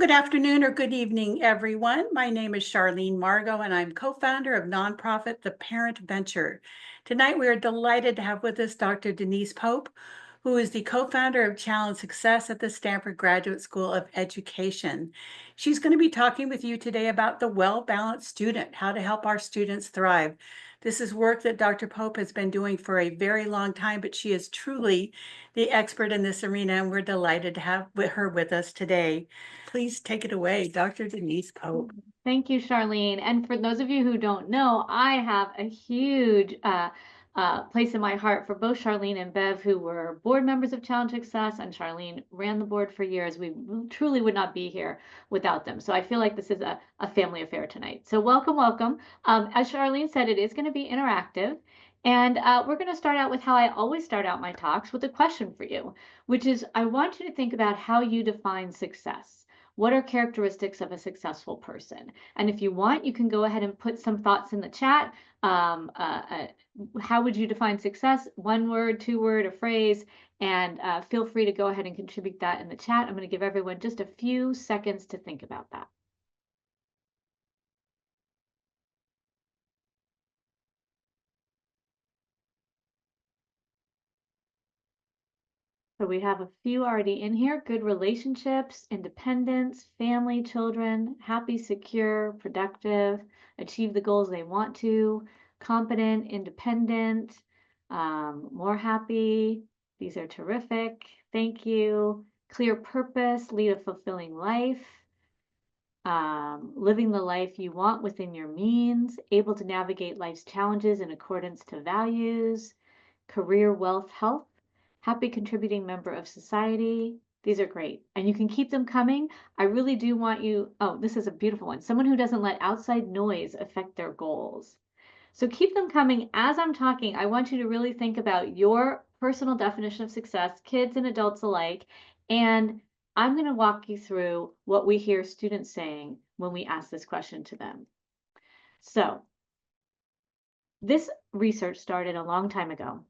Good afternoon or good evening, everyone. My name is Charlene Margot, and I'm co-founder of nonprofit The Parent Venture. Tonight, we are delighted to have with us Dr. Denise Pope, who is the co-founder of Challenge Success at the Stanford Graduate School of Education. She's going to be talking with you today about the well-balanced student, how to help our students thrive. This is work that Dr. Pope has been doing for a very long time, but she is truly the expert in this arena, and we're delighted to have her with us today. Please take it away, Dr. Denise Pope. Thank you, Charlene. And for those of you who don't know, I have a huge place in my heart for both Charlene and Bev, who were board members of Challenge Success, and Charlene ran the board for years. We truly would not be here without them. So I feel like this is a family affair tonight. So welcome, welcome. As Charlene said, it is going to be interactive. And we're going to start out with how I always start out my talks, with a question for you, which is I want you to think about how you define success. What are characteristics of a successful person? And if you want, you can go ahead and put some thoughts in the chat. How would you define success? One word, two word, a phrase, and feel free to go ahead and contribute that in the chat. I'm going to give everyone just a few seconds to think about that. So we have a few already in here. Good relationships, independence, family, children, happy, secure, productive, achieve the goals they want to, competent, independent, more happy. These are terrific. Thank you. Clear purpose, lead a fulfilling life. Living the life you want within your means, able to navigate life's challenges in accordance to values, career, wealth, health, happy contributing member of society. These are great. And you can keep them coming. I really do want you, oh, this is a beautiful one. Someone who doesn't let outside noise affect their goals. So keep them coming. As I'm talking, I want you to really think about your personal definition of success, kids and adults alike. And I'm going to walk you through what we hear students saying when we ask this question to them. So this research started a long time ago.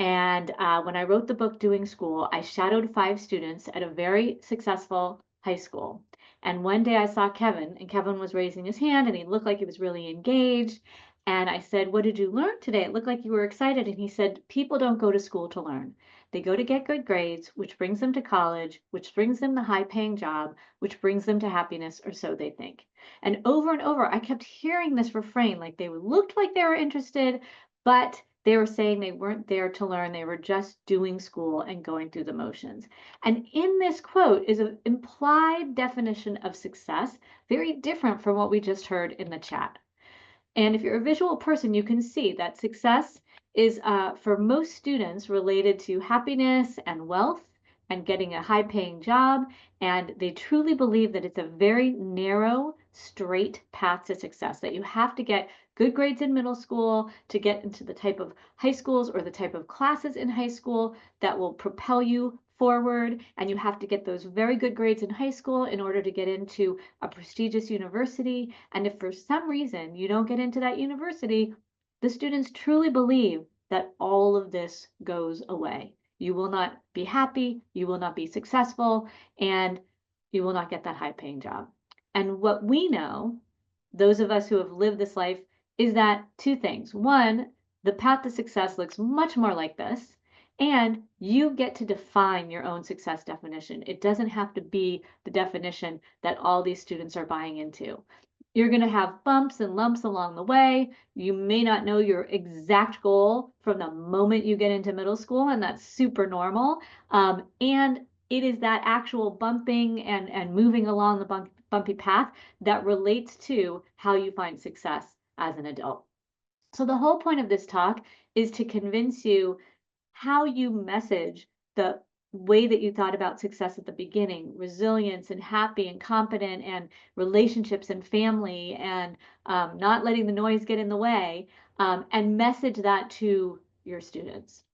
And when I wrote the book Doing School, I shadowed 5 students at a very successful high school. And one day I saw Kevin, and Kevin was raising his hand, and he looked like he was really engaged. And I said, "What did you learn today? It looked like you were excited." And he said, "People don't go to school to learn. They go to get good grades, which brings them to college, which brings them the high-paying job, which brings them to happiness, or so they think." And over, I kept hearing this refrain, like they looked like they were interested, but they were saying they weren't there to learn. They were just doing school and going through the motions. And in this quote is an implied definition of success, very different from what we just heard in the chat. And if you're a visual person, you can see that success is, for most students, related to happiness and wealth and getting a high-paying job. And they truly believe that it's a very narrow, straight path to success, that you have to get good grades in middle school to get into the type of high schools or the type of classes in high school that will propel you forward, and you have to get those very good grades in high school in order to get into a prestigious university. And if for some reason you don't get into that university, the students truly believe that all of this goes away. You will not be happy, you will not be successful, and you will not get that high-paying job. And what we know, those of us who have lived this life, is that 2 things. One, the path to success looks much more like this, and you get to define your own success definition. It doesn't have to be the definition that all these students are buying into. You're going to have bumps and lumps along the way. You may not know your exact goal from the moment you get into middle school, and that's super normal. And it is that actual bumping and moving along the bumpy path that relates to how you find success as an adult. So the whole point of this talk is to convince you how you message the way that you thought about success at the beginning, resilience and happy and competent and relationships and family and not letting the noise get in the way, and message that to your students.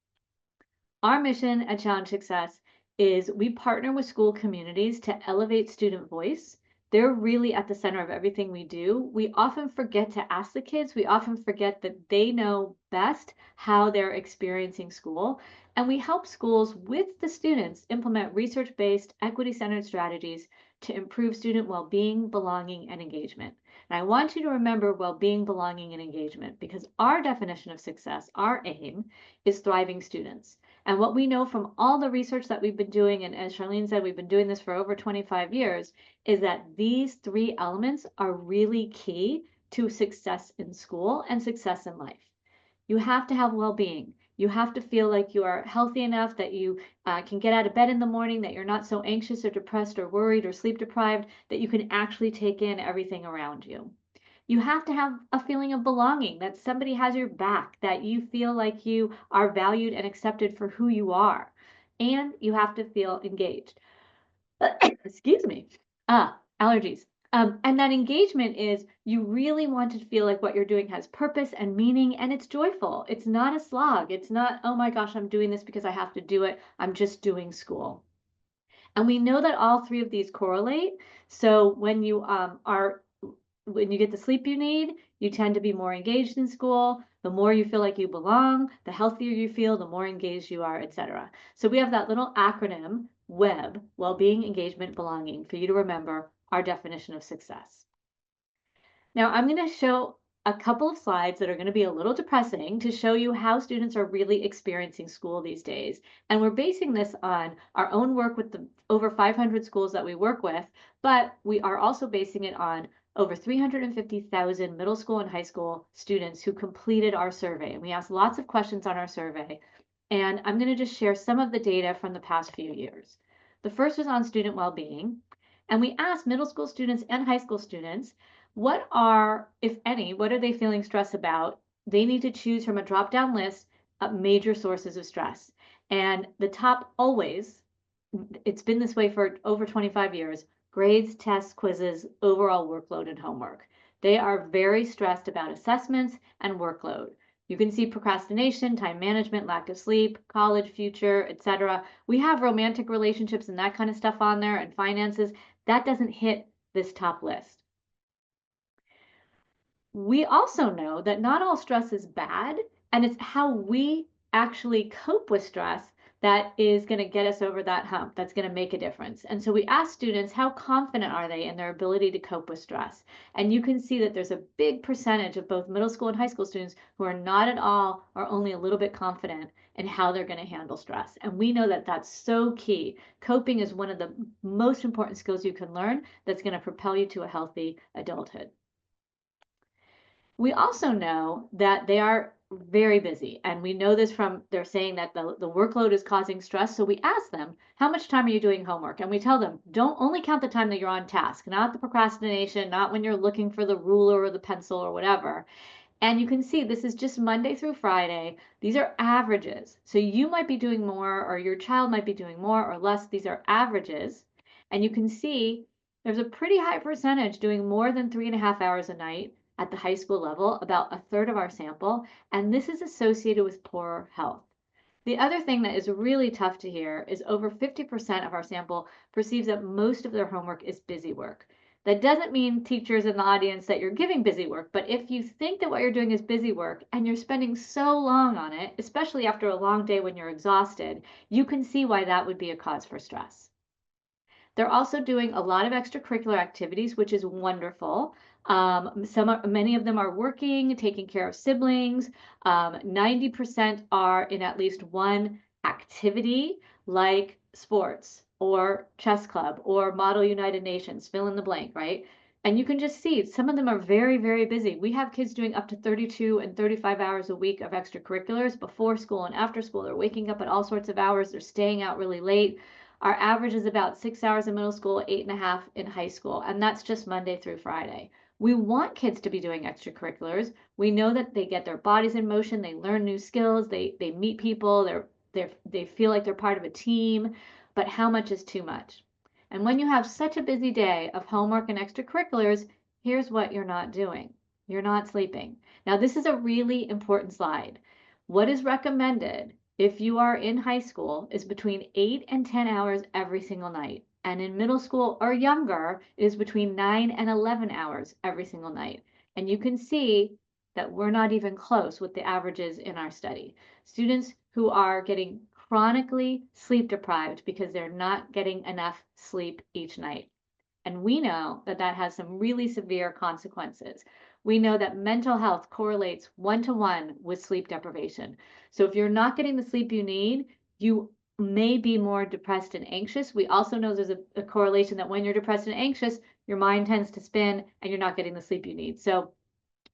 Our mission at Challenge Success is we partner with school communities to elevate student voice. They're really at the center of everything we do. We often forget to ask the kids. We often forget that they know best how they're experiencing school. And we help schools with the students implement research-based, equity-centered strategies to improve student well-being, belonging, and engagement. And I want you to remember well-being, belonging, and engagement because our definition of success, our aim, is thriving students. And what we know from all the research that we've been doing, and as Charlene said, we've been doing this for over 25 years, is that these three elements are really key to success in school and success in life. You have to have well-being. You have to feel like you are healthy enough that you can get out of bed in the morning, that you're not so anxious or depressed or worried or sleep deprived, that you can actually take in everything around you. You have to have a feeling of belonging, that somebody has your back, that you feel like you are valued and accepted for who you are. And you have to feel engaged. Excuse me. Allergies. And that engagement is you really want to feel like what you're doing has purpose and meaning and it's joyful. It's not a slog. It's not, oh my gosh, I'm doing this because I have to do it. I'm just doing school. And we know that all three of these correlate. So when you when you get the sleep you need, you tend to be more engaged in school. The more you feel like you belong, the healthier you feel, the more engaged you are, etc. So we have that little acronym, WEB, well-being, engagement, belonging, for you to remember our definition of success. Now I'm going to show a couple of slides that are going to be a little depressing to show you how students are really experiencing school these days. And we're basing this on our own work with the over 500 schools that we work with, but we are also basing it on over 350,000 middle school and high school students who completed our survey. And we asked lots of questions on our survey. And I'm going to just share some of the data from the past few years. The first was on student well-being. And we asked middle school students and high school students, what are, if any, what are they feeling stress about? They need to choose from a drop-down list of major sources of stress. And the top always, it's been this way for over 25 years, grades, tests, quizzes, overall workload, and homework. They are very stressed about assessments and workload. You can see procrastination, time management, lack of sleep, college, future, etc. We have romantic relationships and that kind of stuff on there and finances. That doesn't hit this top list. We also know that not all stress is bad, and it's how we actually cope with stress that is going to get us over that hump, that's going to make a difference. And so we ask students, how confident are they in their ability to cope with stress? And you can see that there's a big percentage of both middle school and high school students who are not at all or only a little bit confident in how they're going to handle stress. And we know that that's so key. Coping is one of the most important skills you can learn that's going to propel you to a healthy adulthood. We also know that they are very busy, and we know this from they're saying that the workload is causing stress. So we ask them, how much time are you doing homework? And we tell them, don't only count the time that you're on task, not the procrastination, not when you're looking for the ruler or the pencil or whatever. And you can see this is just Monday through Friday. These are averages. So you might be doing more, or your child might be doing more or less. These are averages. And you can see there's a pretty high percentage doing more than 3.5 hours a night at the high school level, about a third of our sample, and this is associated with poor health. The other thing that is really tough to hear is over 50% of our sample perceives that most of their homework is busy work. That doesn't mean teachers in the audience that you're giving busy work, but if you think that what you're doing is busy work and you're spending so long on it, especially after a long day when you're exhausted, you can see why that would be a cause for stress. They're also doing a lot of extracurricular activities, which is wonderful. Many of them are working, taking care of siblings. 90% are in at least one activity like sports or chess club or Model United Nations, fill in the blank, right? And you can just see some of them are very, very busy. We have kids doing up to 32 and 35 hours a week of extracurriculars before school and after school. They're waking up at all sorts of hours. They're staying out really late. Our average is about 6 hours in middle school, 8.5 in high school, and that's just Monday through Friday. We want kids to be doing extracurriculars. We know that they get their bodies in motion, they learn new skills, they meet people, they feel like they're part of a team, but how much is too much? And when you have such a busy day of homework and extracurriculars, here's what you're not doing. You're not sleeping. Now, this is a really important slide. What is recommended if you are in high school is between 8 and 10 hours every single night. And in middle school or younger, it is between 9 and 11 hours every single night. And you can see that we're not even close with the averages in our study. Students who are getting chronically sleep deprived because they're not getting enough sleep each night. And we know that that has some really severe consequences. We know that mental health correlates 1-to-1 with sleep deprivation. So if you're not getting the sleep you need, you may be more depressed and anxious. We also know there's a correlation that when you're depressed and anxious, your mind tends to spin and you're not getting the sleep you need. So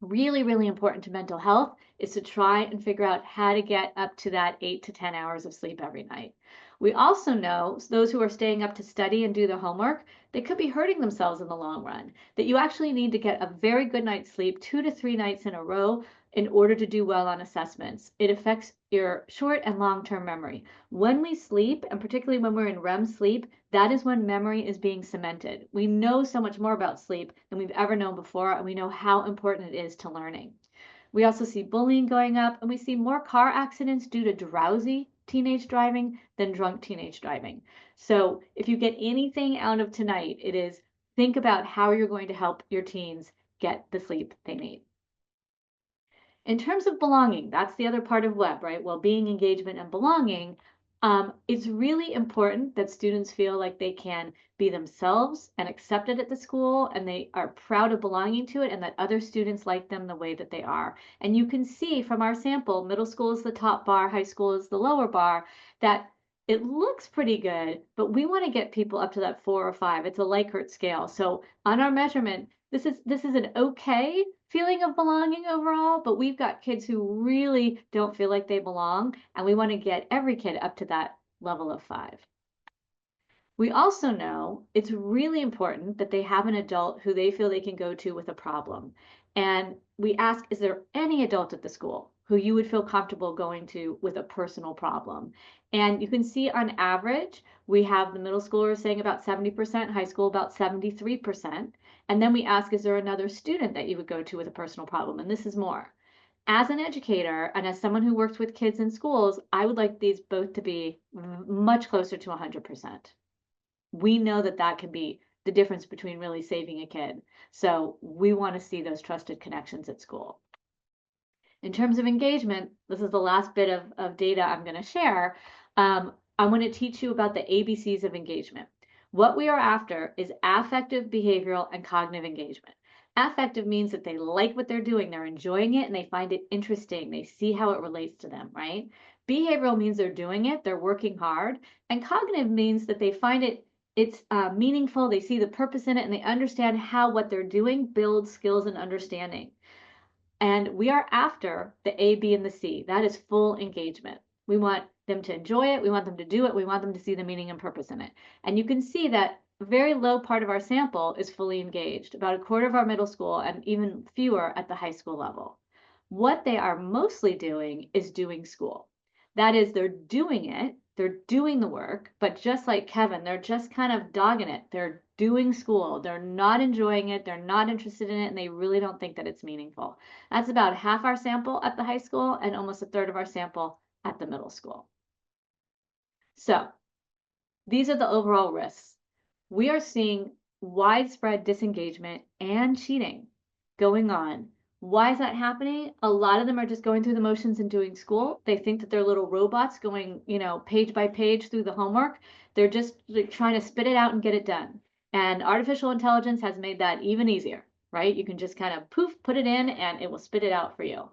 really, really important to mental health is to try and figure out how to get up to that 8 to 10 hours of sleep every night. We also know those who are staying up to study and do their homework, they could be hurting themselves in the long run, that you actually need to get a very good night's sleep 2 to 3 nights in a row in order to do well on assessments. It affects your short and long-term memory. When we sleep, and particularly when we're in REM sleep, that is when memory is being cemented. We know so much more about sleep than we've ever known before, and we know how important it is to learning. We also see bullying going up, and we see more car accidents due to drowsy teenage driving than drunk teenage driving. So if you get anything out of tonight, it is think about how you're going to help your teens get the sleep they need. In terms of belonging, that's the other part of WEB, right? Well-being, engagement, and belonging. It's really important that students feel like they can be themselves and accepted at the school, and they are proud of belonging to it, and that other students like them the way that they are. And you can see from our sample, middle school is the top bar, high school is the lower bar, that it looks pretty good, but we want to get people up to that 4 or 5. It's a Likert scale. So on our measurement, this is an okay feeling of belonging overall, but we've got kids who really don't feel like they belong, and we want to get every kid up to that level of 5. We also know it's really important that they have an adult who they feel they can go to with a problem. And we ask, is there any adult at the school who you would feel comfortable going to with a personal problem? And you can see on average, we have the middle schoolers saying about 70%, high school about 73%. And then we ask, is there another student that you would go to with a personal problem? And this is more. As an educator and as someone who works with kids in schools, I would like these both to be much closer to 100%. We know that that can be the difference between really saving a kid. So we want to see those trusted connections at school. In terms of engagement, this is the last bit of data I'm going to share. I'm going to teach you about the ABCs of engagement. What we are after is affective, behavioral, and cognitive engagement. Affective means that they like what they're doing, they're enjoying it, and they find it interesting. They see how it relates to them, right? Behavioral means they're doing it, they're working hard, and cognitive means that they find it's meaningful, they see the purpose in it, and they understand how what they're doing builds skills and understanding. And we are after the A, B, and the C. That is full engagement. We want them to enjoy it. We want them to do it. We want them to see the meaning and purpose in it. And you can see that a very low part of our sample is fully engaged, about a quarter of our middle school and even fewer at the high school level. What they are mostly doing is doing school. That is, they're doing it, they're doing the work, but just like Kevin, they're just kind of dogging it. They're doing school. They're not enjoying it. They're not interested in it, and they really don't think that it's meaningful. That's about half our sample at the high school and almost a third of our sample at the middle school. So these are the overall risks. We are seeing widespread disengagement and cheating going on. Why is that happening? A lot of them are just going through the motions and doing school. They think that they're little robots going, page by page through the homework. They're just like trying to spit it out and get it done. And artificial intelligence has made that even easier, right? You can just kind of poof, put it in, and it will spit it out for you.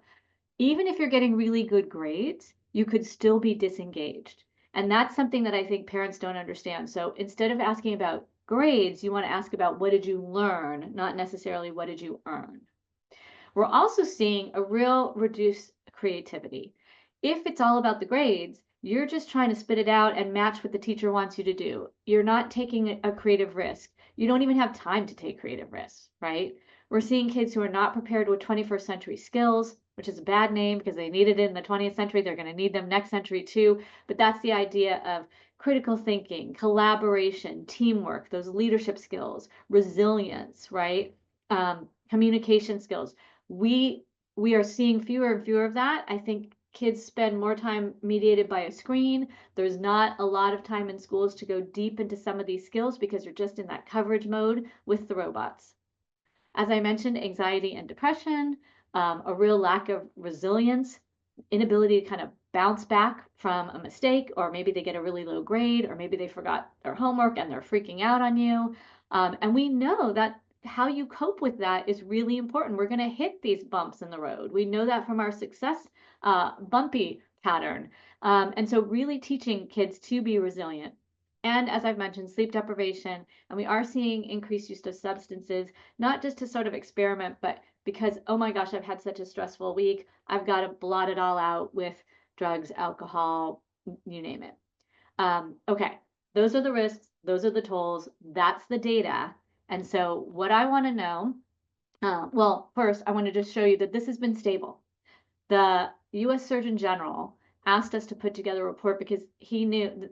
Even if you're getting really good grades, you could still be disengaged. And that's something that I think parents don't understand. So instead of asking about grades, you want to ask about what did you learn, not necessarily what did you earn. We're also seeing a real reduced creativity. If it's all about the grades, you're just trying to spit it out and match what the teacher wants you to do. You're not taking a creative risk. You don't even have time to take creative risks, right? We're seeing kids who are not prepared with 21st century skills, which is a bad name because they needed it in the 20th century. They're going to need them next century too. But that's the idea of critical thinking, collaboration, teamwork, those leadership skills, resilience, right? Communication skills. We are seeing fewer and fewer of that. I think kids spend more time mediated by a screen. There's not a lot of time in schools to go deep into some of these skills because you're just in that coverage mode with the robots. As I mentioned, anxiety and depression, a real lack of resilience. inability to kind of bounce back from a mistake, or maybe they get a really low grade, or maybe they forgot their homework and they're freaking out on you. And we know that how you cope with that is really important. We're going to hit these bumps in the road. We know that from our success bumpy pattern. And so really teaching kids to be resilient. And as I've mentioned, sleep deprivation, and we are seeing increased use of substances, not just to sort of experiment, but because, oh my gosh, I've had such a stressful week, I've got to blot it all out with drugs, alcohol, you name it. Okay, those are the risks, those are the tolls, that's the data. And so what I want to know, well, first, I want to just show you that this has been stable. The U.S. Surgeon General asked us to put together a report because he knew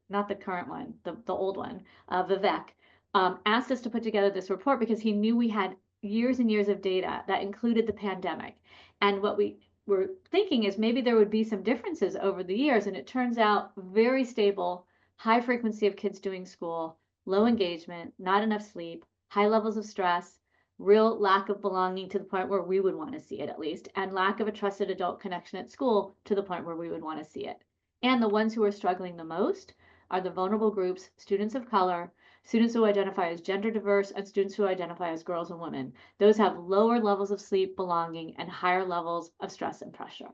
not the current one, the old one, Vivek, asked us to put together this report because he knew we had years and years of data that included the pandemic. And what we were thinking is maybe there would be some differences over the years. And it turns out very stable, high frequency of kids doing school, low engagement, not enough sleep, high levels of stress, real lack of belonging to the point where we would want to see it at least, and lack of a trusted adult connection at school to the point where we would want to see it. And the ones who are struggling the most are the vulnerable groups, students of color, students who identify as gender diverse, and students who identify as girls and women. Those have lower levels of sleep, belonging, and higher levels of stress and pressure.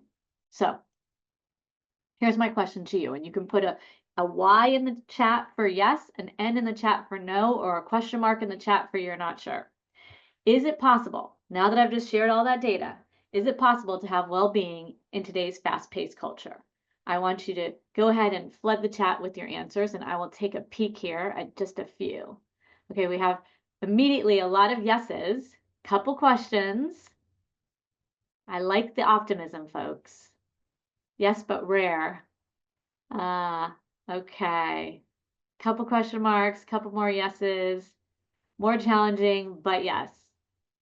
So here's my question to you, and you can put a Y in the chat for yes, an N in the chat for no, or a question mark in the chat for you're not sure. Is it possible, now that I've just shared all that data, is it possible to have well-being in today's fast-paced culture? I want you to go ahead and flood the chat with your answers, and I will take a peek here at just a few. Okay, we have immediately a lot of yeses, couple questions. I like the optimism, folks. Yes, but rare. Okay. Couple question marks, couple more yeses, more challenging, but yes.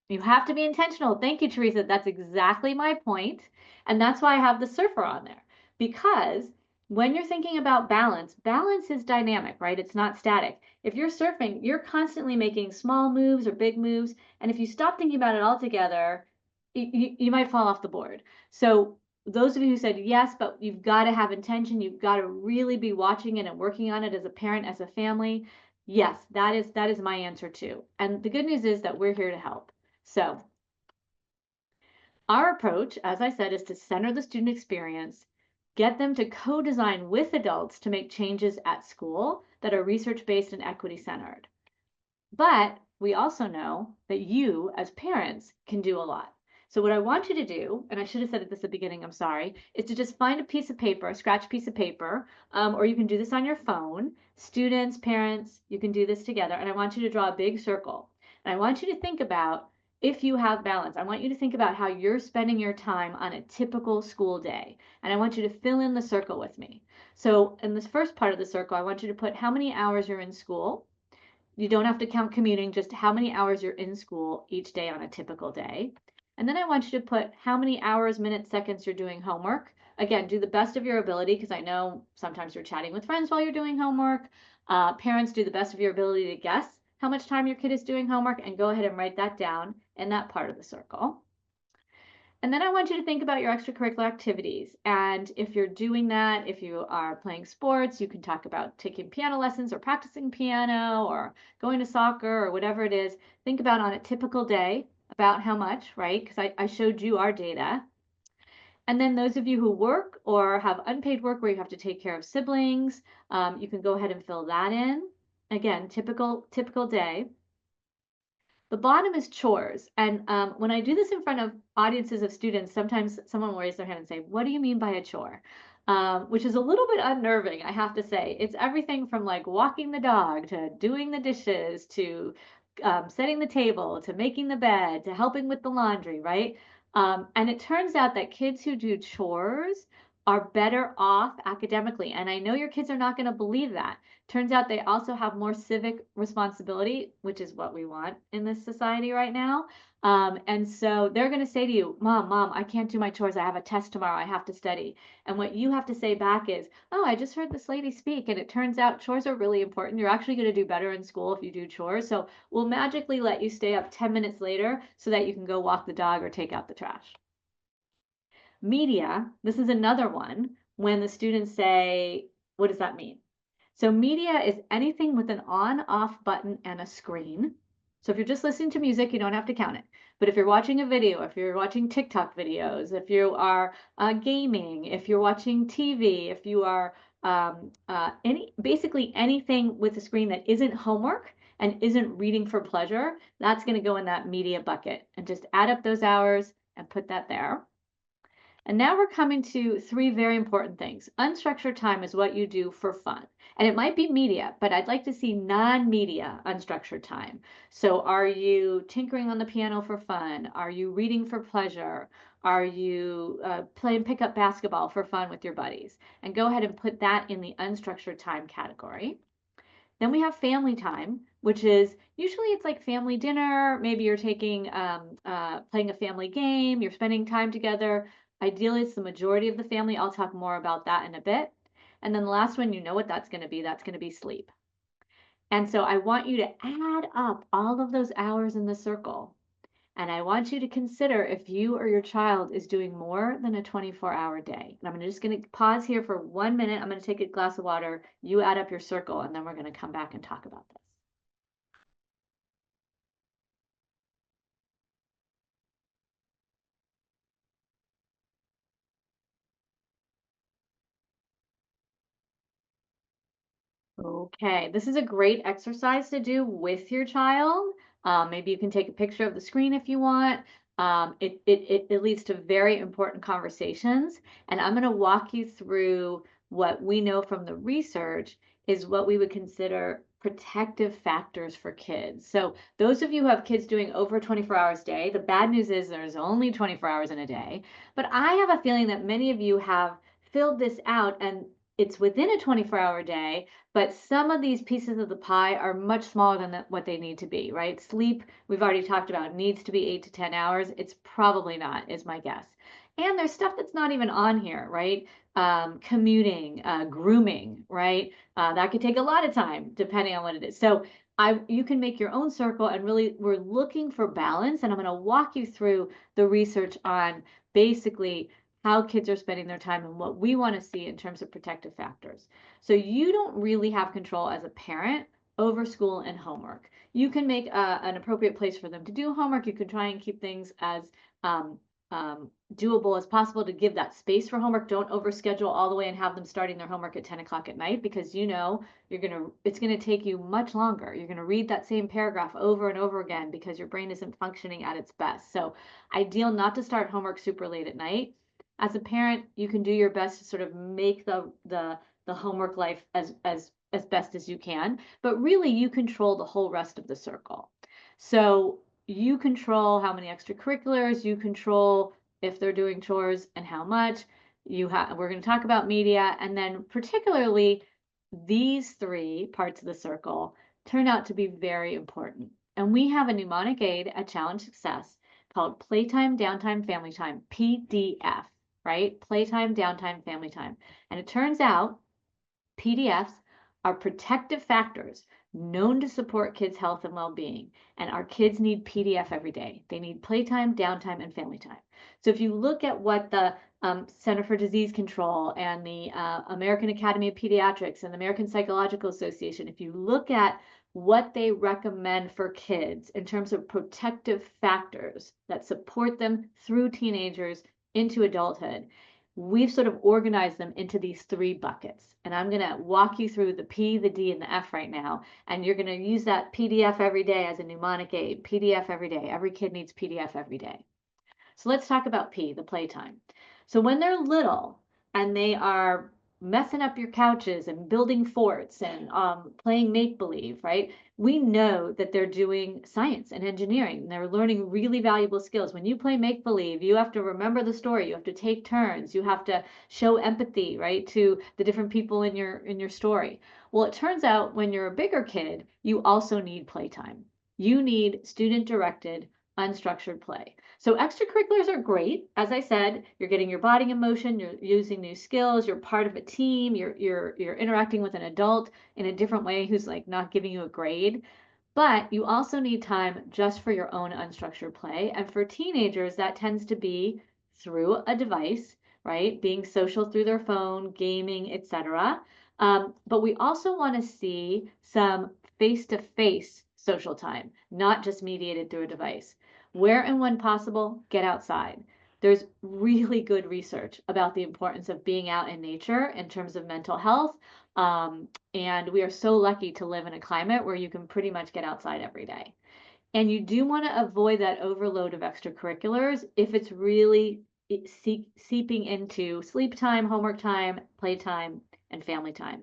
You have to be intentional. Thank you, Teresa. That's exactly my point. And that's why I have the surfer on there. Because when you're thinking about balance, balance is dynamic, right? It's not static. If you're surfing, you're constantly making small moves or big moves. And if you stop thinking about it altogether, you might fall off the board. So those of you who said yes, but you've got to have intention, you've got to really be watching it and working on it as a parent, as a family. Yes, that is my answer too. And the good news is that we're here to help. So our approach, as I said, is to center the student experience, get them to co-design with adults to make changes at school that are research-based and equity-centered. But we also know that you, as parents, can do a lot. So what I want you to do, and I should have said this at the beginning, I'm sorry, is to just find a piece of paper, a scratch piece of paper, or you can do this on your phone. Students, parents, you can do this together. And I want you to draw a big circle. And I want you to think about if you have balance. I want you to think about how you're spending your time on a typical school day. And I want you to fill in the circle with me. So in this first part of the circle, I want you to put how many hours you're in school. You don't have to count commuting, just how many hours you're in school each day on a typical day. And then I want you to put how many hours, minutes, seconds you're doing homework. Again, do the best of your ability, because I know sometimes you're chatting with friends while you're doing homework. Parents, do the best of your ability to guess how much time your kid is doing homework, and go ahead and write that down in that part of the circle. And then I want you to think about your extracurricular activities. And if you're doing that, if you are playing sports, you can talk about taking piano lessons or practicing piano or going to soccer or whatever it is. Think about on a typical day about how much, right? Because I showed you our data. And then those of you who work or have unpaid work where you have to take care of siblings, you can go ahead and fill that in. Again, typical day. The bottom is chores. And when I do this in front of audiences of students, sometimes someone will raise their hand and say, what do you mean by a chore? Which is a little bit unnerving, I have to say. It's everything from like walking the dog to doing the dishes to setting the table to making the bed to helping with the laundry, right? And it turns out that kids who do chores are better off academically. And I know your kids are not going to believe that. Turns out they also have more civic responsibility, which is what we want in this society right now. And so they're going to say to you, Mom, I can't do my chores. I have a test tomorrow. I have to study. And what you have to say back is, oh, I just heard this lady speak, and it turns out chores are really important. You're actually going to do better in school if you do chores. So we'll magically let you stay up 10 minutes later so that you can go walk the dog or take out the trash. Media, this is another one when the students say, what does that mean? So media is anything with an on-off button and a screen. So if you're just listening to music, you don't have to count it. But if you're watching a video, if you're watching TikTok videos, if you are gaming, if you're watching TV, if you are basically anything with a screen that isn't homework and isn't reading for pleasure, that's going to go in that media bucket. And just add up those hours and put that there. And now we're coming to three very important things. Unstructured time is what you do for fun. And it might be media, but I'd like to see non-media unstructured time. So are you tinkering on the piano for fun? Are you reading for pleasure? Are you playing pickup basketball for fun with your buddies? And go ahead and put that in the unstructured time category. Then we have family time, which is usually it's like family dinner. Maybe you're taking playing a family game. You're spending time together. Ideally, it's the majority of the family. I'll talk more about that in a bit. And then the last one, you know what that's going to be. That's going to be sleep. And so I want you to add up all of those hours in the circle. And I want you to consider if you or your child is doing more than a 24-hour day. And I'm just going to pause here for 1 minute. I'm going to take a glass of water. You add up your circle, and then we're going to come back and talk about this. Okay, this is a great exercise to do with your child. Maybe you can take a picture of the screen if you want. It leads to very important conversations. And I'm going to walk you through what we know from the research is what we would consider protective factors for kids. So those of you who have kids doing over 24 hours a day, the bad news is there's only 24 hours in a day. But I have a feeling that many of you have filled this out and it's within a 24-hour day, but some of these pieces of the pie are much smaller than what they need to be, right? Sleep, we've already talked about, needs to be 8 to 10 hours. It's probably not, is my guess. And there's stuff that's not even on here, right? Commuting, grooming, right? That could take a lot of time depending on what it is. So you can make your own circle and really we're looking for balance. And I'm going to walk you through the research on basically how kids are spending their time and what we want to see in terms of protective factors. So you don't really have control as a parent over school and homework. You can make an appropriate place for them to do homework. You can try and keep things as doable as possible to give that space for homework. Don't overschedule all the way and have them starting their homework at 10 o'clock at night because you know it's gonna take you much longer. You're gonna read that same paragraph over and over again because your brain isn't functioning at its best. So ideal not to start homework super late at night. As a parent, you can do your best to sort of make the homework life as best as you can, but really you control the whole rest of the circle. So you control how many extracurriculars, you control if they're doing chores and how much. We're going to talk about media, and then particularly these three parts of the circle turn out to be very important. And we have a mnemonic aid at Challenge Success called Playtime, Downtime, Family Time, PDF, right? Playtime, downtime, family time. And it turns out PDFs are protective factors known to support kids' health and well-being. And our kids need PDF every day. They need playtime, downtime, and family time. So if you look at what the Center for Disease Control and the American Academy of Pediatrics and the American Psychological Association, if you look at what they recommend for kids in terms of protective factors that support them through teenagers into adulthood, we've sort of organized them into these three buckets. And I'm going to walk you through the P, the D, and the F right now. And you're going to use that PDF every day as a mnemonic aid. PDF every day. Every kid needs PDF every day. So let's talk about P, the playtime. So when they're little and they are messing up your couches and building forts and playing make-believe, right? We know that they're doing science and engineering. And they're learning really valuable skills. When you play make-believe, you have to remember the story. You have to take turns. You have to show empathy, right, to the different people in your story. Well, it turns out when you're a bigger kid, you also need playtime. You need student-directed, unstructured play. So extracurriculars are great. As I said, you're getting your body in motion, you're using new skills, you're part of a team, you're interacting with an adult in a different way who's like not giving you a grade. But you also need time just for your own unstructured play. And for teenagers, that tends to be through a device, right? Being social through their phone, gaming, etc. But we also want to see some face-to-face social time, not just mediated through a device. Where and when possible, get outside. There's really good research about the importance of being out in nature in terms of mental health. And we are so lucky to live in a climate where you can pretty much get outside every day. And you do want to avoid that overload of extracurriculars if it's really seeping into sleep time, homework time, playtime, and family time.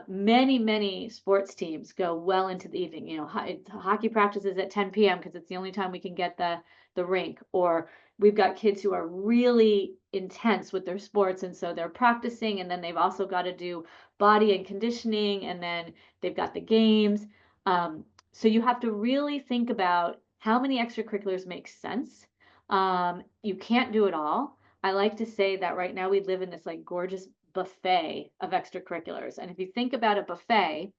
Many sports teams go well into the evening. Hockey practices at 10 p.m. because it's the only time we can get the rink. Or we've got kids who are really intense with their sports, and so they're practicing, and then they've also got to do body and conditioning, and then they've got the games. So you have to really think about how many extracurriculars make sense. You can't do it all. I like to say that right now we live in this like gorgeous buffet of extracurriculars. And if you think about a buffet,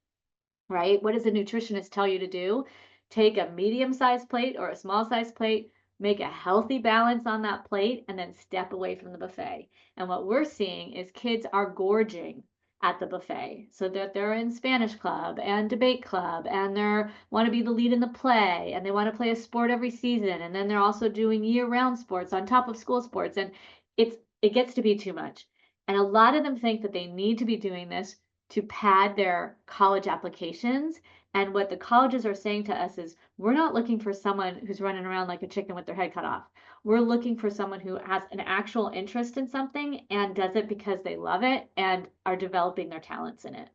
right, what does a nutritionist tell you to do? Take a medium-sized plate or a small-sized plate, make a healthy balance on that plate, and then step away from the buffet. And what we're seeing is kids are gorging at the buffet so that they're in Spanish club and debate club and they want to be the lead in the play and they want to play a sport every season, and then they're also doing year-round sports on top of school sports, and it gets to be too much. And a lot of them think that they need to be doing this to pad their college applications. And what the colleges are saying to us is, we're not looking for someone who's running around like a chicken with their head cut off. We're looking for someone who has an actual interest in something and does it because they love it and are developing their talents in it.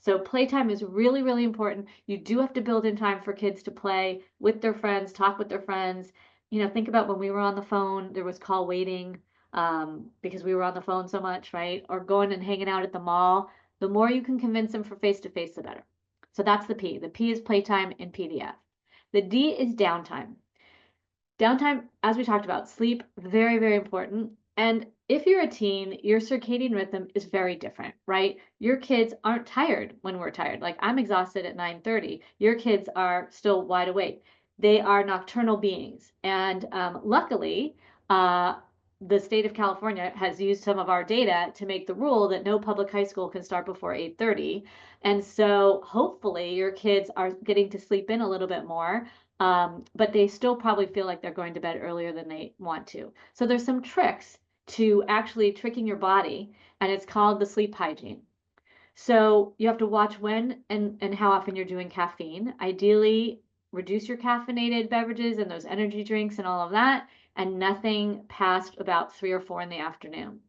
So playtime is really, really important. You do have to build in time for kids to play with their friends, talk with their friends. Think about when we were on the phone, there was call waiting because we were on the phone so much, right? Or going and hanging out at the mall. The more you can convince them for face-to-face, the better. So that's the P. The P is playtime in PDF. The D is downtime. Downtime, as we talked about, sleep, very, very important. And if you're a teen, your circadian rhythm is very different, right? Your kids aren't tired when we're tired. Like I'm exhausted at 9:30. Your kids are still wide awake. They are nocturnal beings. And luckily, the state of California has used some of our data to make the rule that no public high school can start before 8:30. And so hopefully your kids are getting to sleep in a little bit more. But they still probably feel like they're going to bed earlier than they want to. So there's some tricks to actually tricking your body, and it's called the sleep hygiene. So you have to watch when and how often you're doing caffeine. Ideally, reduce your caffeinated beverages and those energy drinks and all of that, and nothing past about 3 or 4 in the afternoon.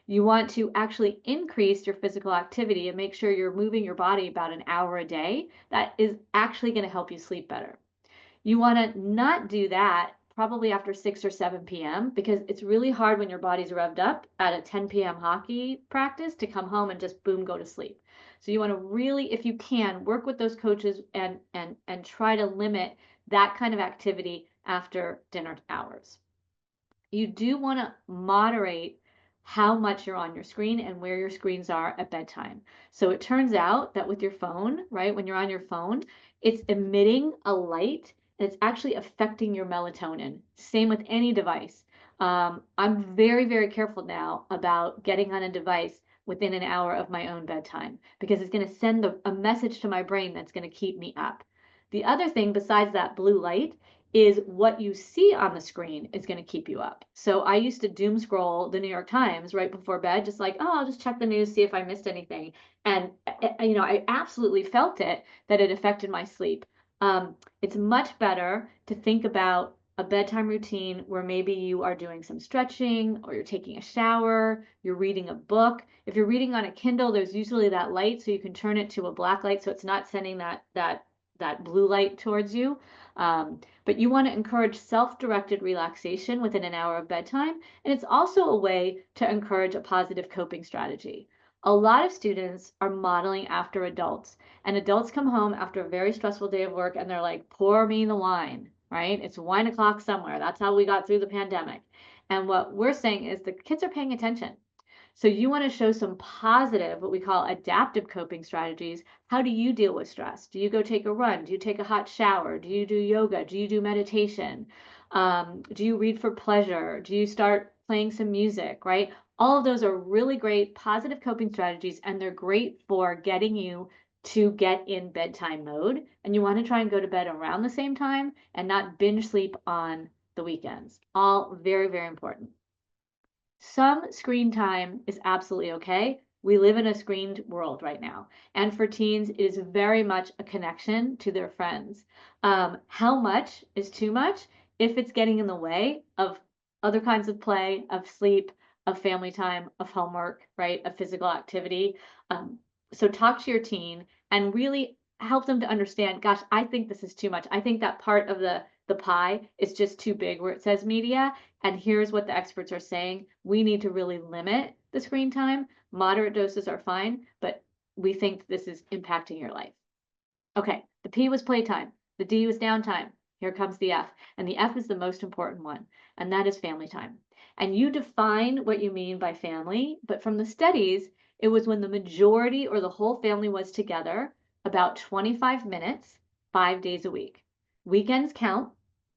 You want to actually increase your physical activity and make sure you're moving your body about an hour a day. That is actually going to help you sleep better. You want to not do that probably after 6 or 7 p.m. because it's really hard when your body's revved up at a 10 p.m. hockey practice to come home and just boom, go to sleep. So you want to really, if you can, work with those coaches and try to limit that kind of activity after dinner hours. You do want to moderate how much you're on your screen and where your screens are at bedtime. So it turns out that with your phone, right, when you're on your phone, it's emitting a light and it's actually affecting your melatonin. Same with any device. I'm very, very careful now about getting on a device within an hour of my own bedtime because it's going to send a message to my brain that's going to keep me up. The other thing besides that blue light is what you see on the screen is going to keep you up. So I used to doom scroll the New York Times right before bed, just like, oh, I'll just check the news, see if I missed anything. And, I absolutely felt it that it affected my sleep. It's much better to think about a bedtime routine where maybe you are doing some stretching or you're taking a shower, you're reading a book. If you're reading on a Kindle, there's usually that light so you can turn it to a black light so it's not sending that blue light towards you. But you want to encourage self-directed relaxation within an hour of bedtime. And it's also a way to encourage a positive coping strategy. A lot of students are modeling after adults, and adults come home after a very stressful day of work and they're like, pour me the wine, right? It's wine o'clock somewhere. That's how we got through the pandemic. And what we're saying is the kids are paying attention. So you want to show some positive, what we call adaptive coping strategies. How do you deal with stress? Do you go take a run? Do you take a hot shower? Do you do yoga? Do you do meditation? Do you read for pleasure? Do you start playing some music, right? All of those are really great positive coping strategies, and they're great for getting you to get in bedtime mode. And you want to try and go to bed around the same time and not binge sleep on the weekends. All very, very important. Some screen time is absolutely okay. We live in a screened world right now. And for teens, it is very much a connection to their friends. How much is too much? If it's getting in the way of other kinds of play, of sleep, of family time, of homework, right? Of physical activity. So talk to your teen and really help them to understand, gosh, I think this is too much. I think that part of the pie is just too big where it says media. And here's what the experts are saying. We need to really limit the screen time. Moderate doses are fine, but we think this is impacting your life. Okay, the P was playtime. The D was downtime. Here comes the F. And the F is the most important one, and that is family time. And you define what you mean by family, but from the studies, it was when the majority or the whole family was together about 25 minutes, 5 days a week. Weekends count.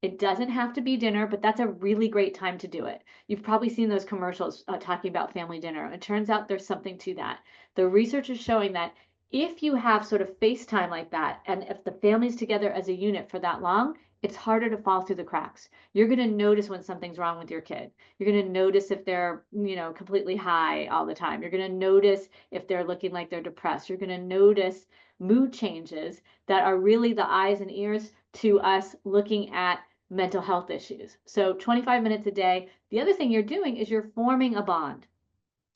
It doesn't have to be dinner, but that's a really great time to do it. You've probably seen those commercials talking about family dinner. It turns out there's something to that. The research is showing that if you have sort of FaceTime like that, and if the family's together as a unit for that long, it's harder to fall through the cracks. You're going to notice when something's wrong with your kid. You're going to notice if they're, completely high all the time. You're going to notice if they're looking like they're depressed. You're going to notice mood changes that are really the eyes and ears to us looking at mental health issues. So 25 minutes a day. The other thing you're doing is you're forming a bond.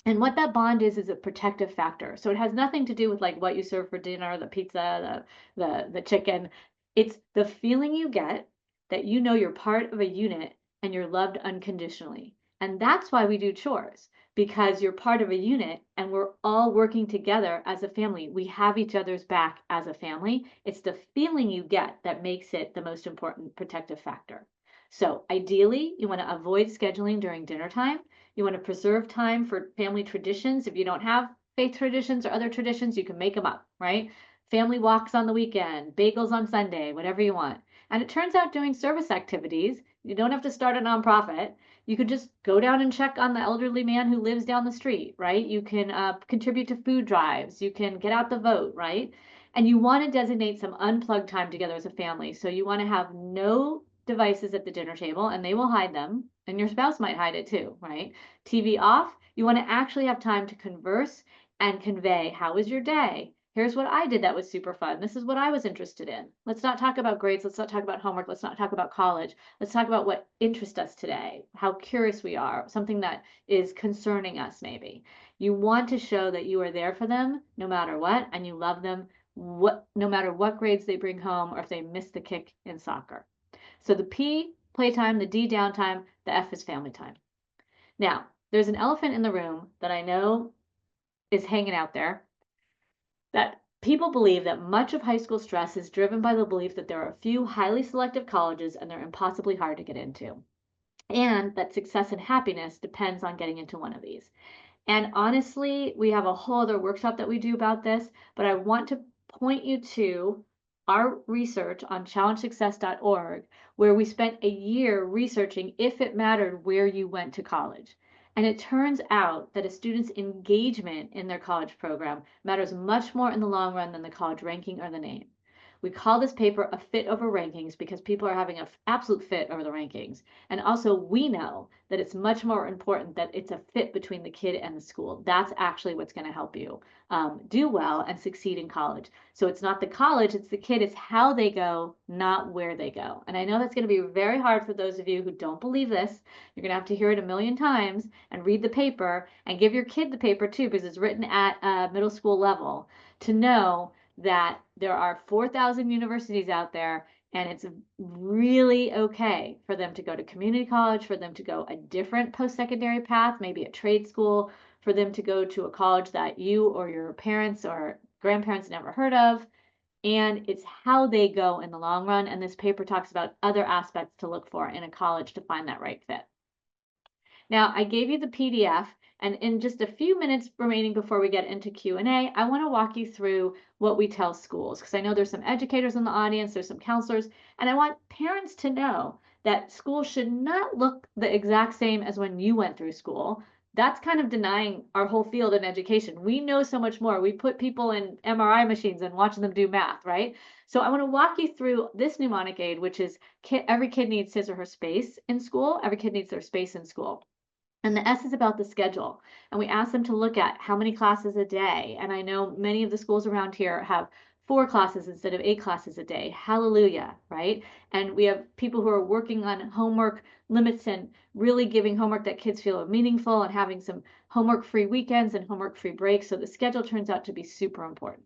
And what that bond is a protective factor. So it has nothing to do with like what you serve for dinner, the pizza, the chicken. It's the feeling you get that you know you're part of a unit and you're loved unconditionally. And that's why we do chores, because you're part of a unit and we're all working together as a family. We have each other's back as a family. It's the feeling you get that makes it the most important protective factor. So ideally, you want to avoid scheduling during dinner time. You want to preserve time for family traditions. If you don't have faith traditions or other traditions, you can make them up, right? Family walks on the weekend, bagels on Sunday, whatever you want. And it turns out doing service activities, you don't have to start a nonprofit. You could just go down and check on the elderly man who lives down the street, right? You can contribute to food drives. You can get out the vote, right? And you want to designate some unplugged time together as a family. So you want to have no devices at the dinner table, and they will hide them, and your spouse might hide it too, right? TV off. You want to actually have time to converse and convey, how was your day? Here's what I did that was super fun. This is what I was interested in. Let's not talk about grades. Let's not talk about homework. Let's not talk about college. Let's talk about what interests us today, how curious we are, something that is concerning us maybe. You want to show that you are there for them no matter what, and you love them no matter what grades they bring home or if they miss the kick in soccer. So the P, playtime, the D, downtime, the F is family time. Now, there's an elephant in the room that I know is hanging out there, that people believe that much of high school stress is driven by the belief that there are a few highly selective colleges and they're impossibly hard to get into, and that success and happiness depends on getting into one of these. And honestly, we have a whole other workshop that we do about this, but I want to point you to our research on challengesuccess.org, where we spent a year researching if it mattered where you went to college. And it turns out that a student's engagement in their college program matters much more in the long run than the college ranking or the name. We call this paper a fit over rankings because people are having an absolute fit over the rankings. And also, we know that it's much more important that it's a fit between the kid and the school. That's actually what's going to help you do well and succeed in college. So it's not the college, it's the kid, it's how they go, not where they go. And I know that's going to be very hard for those of you who don't believe this. You're going to have to hear it a million times and read the paper and give your kid the paper too, because it's written at a middle school level, to know that there are 4,000 universities out there, and it's really okay for them to go to community college, for them to go a different post-secondary path, maybe a trade school, for them to go to a college that you or your parents or grandparents never heard of. And it's how they go in the long run. And this paper talks about other aspects to look for in a college to find that right fit. Now, I gave you the PDF, and in just a few minutes remaining before we get into Q&A, I want to walk you through what we tell schools, because I know there's some educators in the audience, there's some counselors, and I want parents to know that school should not look the exact same as when you went through school. That's kind of denying our whole field in education. We know so much more. We put people in MRI machines and watch them do math, right? So I want to walk you through this mnemonic aid, which is every kid needs his or her space in school. Every kid needs their space in school. And the S is about the schedule. And we ask them to look at how many classes a day. And I know many of the schools around here have 4 classes instead of 8 classes a day. Hallelujah, right? And we have people who are working on homework limits and really giving homework that kids feel are meaningful and having some homework-free weekends and homework-free breaks. So the schedule turns out to be super important.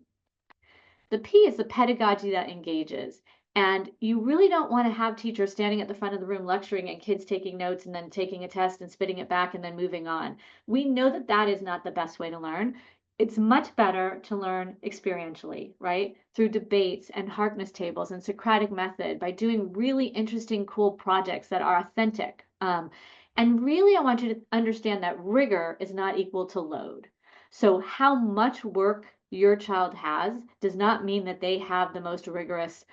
The P is the pedagogy that engages. And you really don't want to have teachers standing at the front of the room lecturing and kids taking notes and then taking a test and spitting it back and then moving on. We know that that is not the best way to learn. It's much better to learn experientially, right? Through debates and Harkness tables and Socratic method, by doing really interesting, cool projects that are authentic. And really, I want you to understand that rigor is not equal to load. So how much work your child has does not mean that they have the most rigorous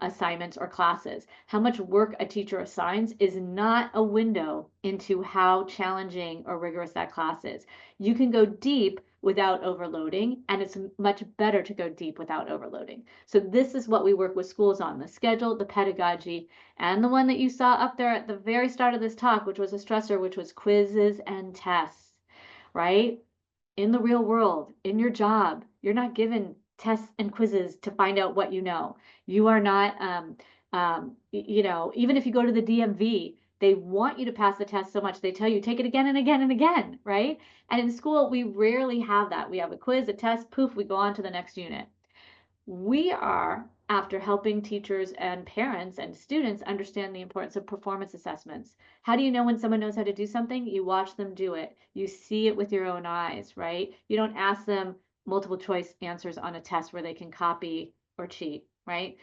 assignments or classes. How much work a teacher assigns is not a window into how challenging or rigorous that class is. You can go deep without overloading, and it's much better to go deep without overloading. So this is what we work with schools on: the schedule, the pedagogy, and the one that you saw up there at the very start of this talk, which was a stressor, which was quizzes and tests, right? In the real world, in your job, you're not given tests and quizzes to find out what you know. You are not, even if you go to the DMV, they want you to pass the test so much they tell you take it again and again and again, right? And in school, we rarely have that. We have a quiz, a test, poof, we go on to the next unit. We are after helping teachers and parents and students understand the importance of performance assessments. How do you know when someone knows how to do something? You watch them do it. You see it with your own eyes, right? You don't ask them multiple choice answers on a test where they can copy or cheat, right?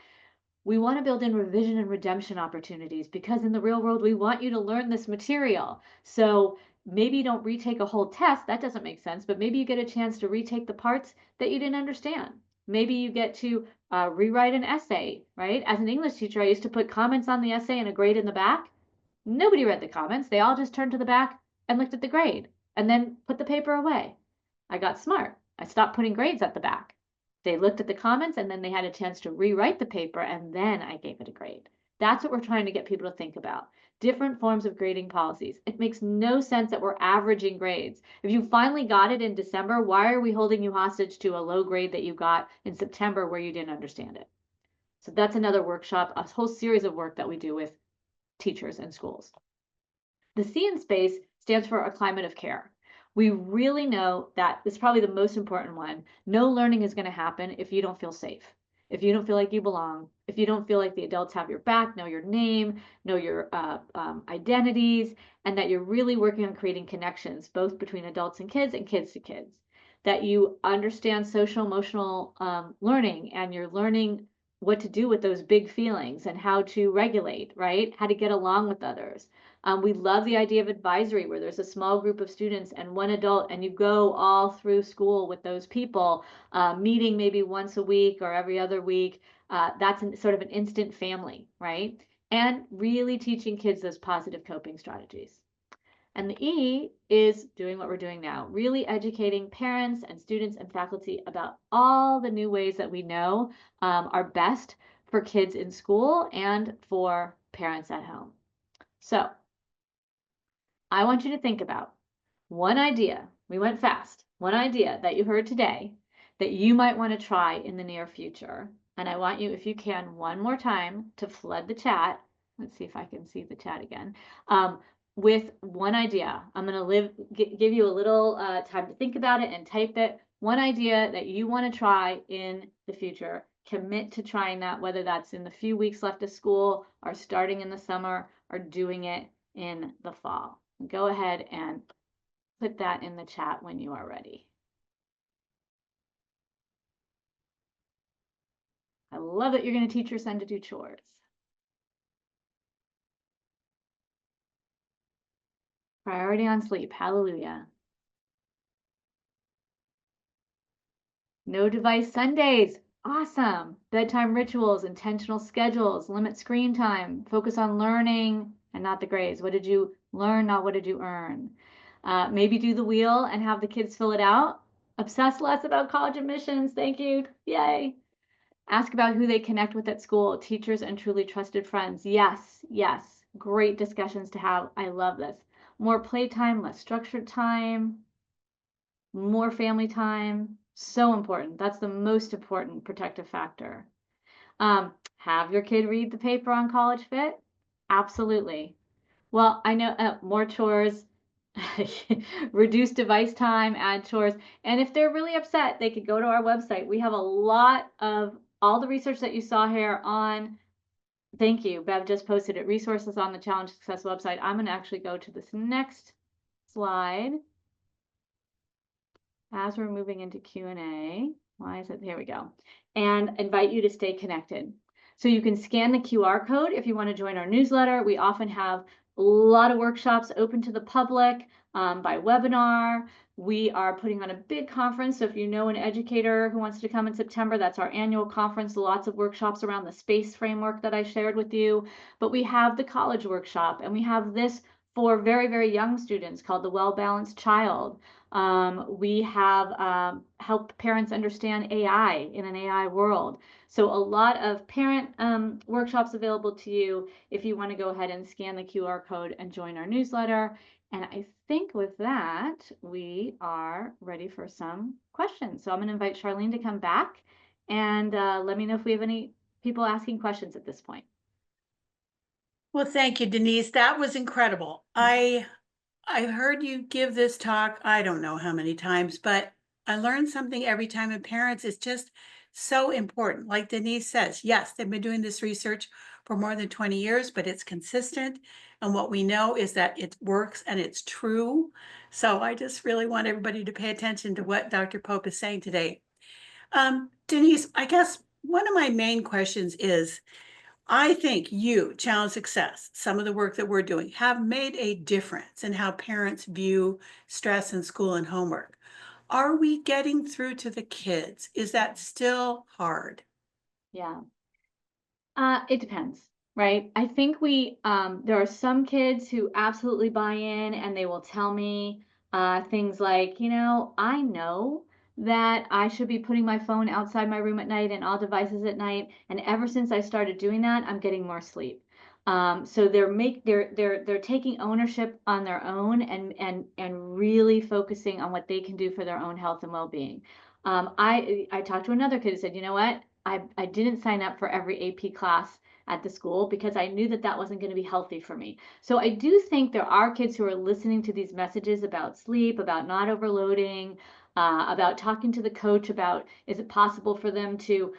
We want to build in revision and redemption opportunities, because in the real world, we want you to learn this material. So maybe you don't retake a whole test. That doesn't make sense. But maybe you get a chance to retake the parts that you didn't understand. Maybe you get to rewrite an essay, right? As an English teacher, I used to put comments on the essay and a grade in the back. Nobody read the comments. They all just turned to the back and looked at the grade and then put the paper away. I got smart. I stopped putting grades at the back. They looked at the comments and then they had a chance to rewrite the paper, and then I gave it a grade. That's what we're trying to get people to think about. Different forms of grading policies. It makes no sense that we're averaging grades. If you finally got it in December, why are we holding you hostage to a low grade that you got in September where you didn't understand it? So that's another workshop, a whole series of work that we do with teachers and schools. The C in space stands for a climate of care. We really know that it's probably the most important one. No learning is going to happen if you don't feel safe, if you don't feel like you belong, if you don't feel like the adults have your back, know your name, know your identities, and that you're really working on creating connections, both between adults and kids to kids, that you understand social emotional learning, and you're learning what to do with those big feelings and how to regulate, right? How to get along with others. We love the idea of advisory, where there's a small group of students and one adult, and you go all through school with those people, meeting maybe once a week or every other week. That's sort of an instant family, right? And really teaching kids those positive coping strategies. And the E is doing what we're doing now, really educating parents and students and faculty about all the new ways that we know are best for kids in school and for parents at home. So I want you to think about one idea. We went fast. One idea that you heard today that you might want to try in the near future. And I want you, if you can, one more time to flood the chat. Let's see if I can see the chat again. With one idea. I'm going to give you a little time to think about it and type it. One idea that you want to try in the future. Commit to trying that, whether that's in the few weeks left of school or starting in the summer or doing it in the fall. Go ahead and put that in the chat when you are ready. I love that you're going to teach your son to do chores. Priority on sleep. Hallelujah. No device Sundays. Awesome. Bedtime rituals, intentional schedules, limit screen time, focus on learning and not the grades. What did you learn, not what did you earn? Maybe do the wheel and have the kids fill it out. Obsess less about college admissions. Thank you. Yay. Ask about who they connect with at school, teachers and truly trusted friends. Yes, yes. Great discussions to have. I love this. More playtime, less structured time, more family time. So important. That's the most important protective factor. Have your kid read the paper on College Fit? Absolutely. Well, I know more chores, reduce device time, add chores. And if they're really upset, they could go to our website. We have a lot of all the research that you saw here on. Thank you. Bev just posted it. Resources on the Challenge Success website. I'm going to actually go to this next slide as we're moving into Q&A. Why is it? Here we go. And invite you to stay connected. So you can scan the QR code if you want to join our newsletter. We often have a lot of workshops open to the public by webinar. We are putting on a big conference. So if you know an educator who wants to come in September, that's our annual conference. Lots of workshops around the space framework that I shared with you. But we have the college workshop, and we have this for very, very young students called the Well-Balanced Child. We have helped parents understand AI in an AI world. So a lot of parent workshops available to you if you want to go ahead and scan the QR code and join our newsletter. And I think with that, we are ready for some questions. So I'm going to invite Charlene to come back and let me know if we have any people asking questions at this point. Well, thank you, Denise. That was incredible. I heard you give this talk, I don't know how many times, but I learned something every time, and parents is just so important. Like Denise says, yes, they've been doing this research for more than 20 years, but it's consistent. And what we know is that it works and it's true. So I just really want everybody to pay attention to what Dr. Pope is saying today. Denise, I guess one of my main questions is, I think you, Challenge Success, some of the work that we're doing have made a difference in how parents view stress in school and homework. Are we getting through to the kids? Is that still hard? Yeah. It depends, right? I think there are some kids who absolutely buy in and they will tell me things like, I know that I should be putting my phone outside my room at night and all devices at night. And ever since I started doing that, I'm getting more sleep. So they're taking ownership on their own and really focusing on what they can do for their own health and well-being. I talked to another kid who said, you know what? I didn't sign up for every AP class at the school because I knew that that wasn't going to be healthy for me. So I do think there are kids who are listening to these messages about sleep, about not overloading, about talking to the coach about is it possible for them to,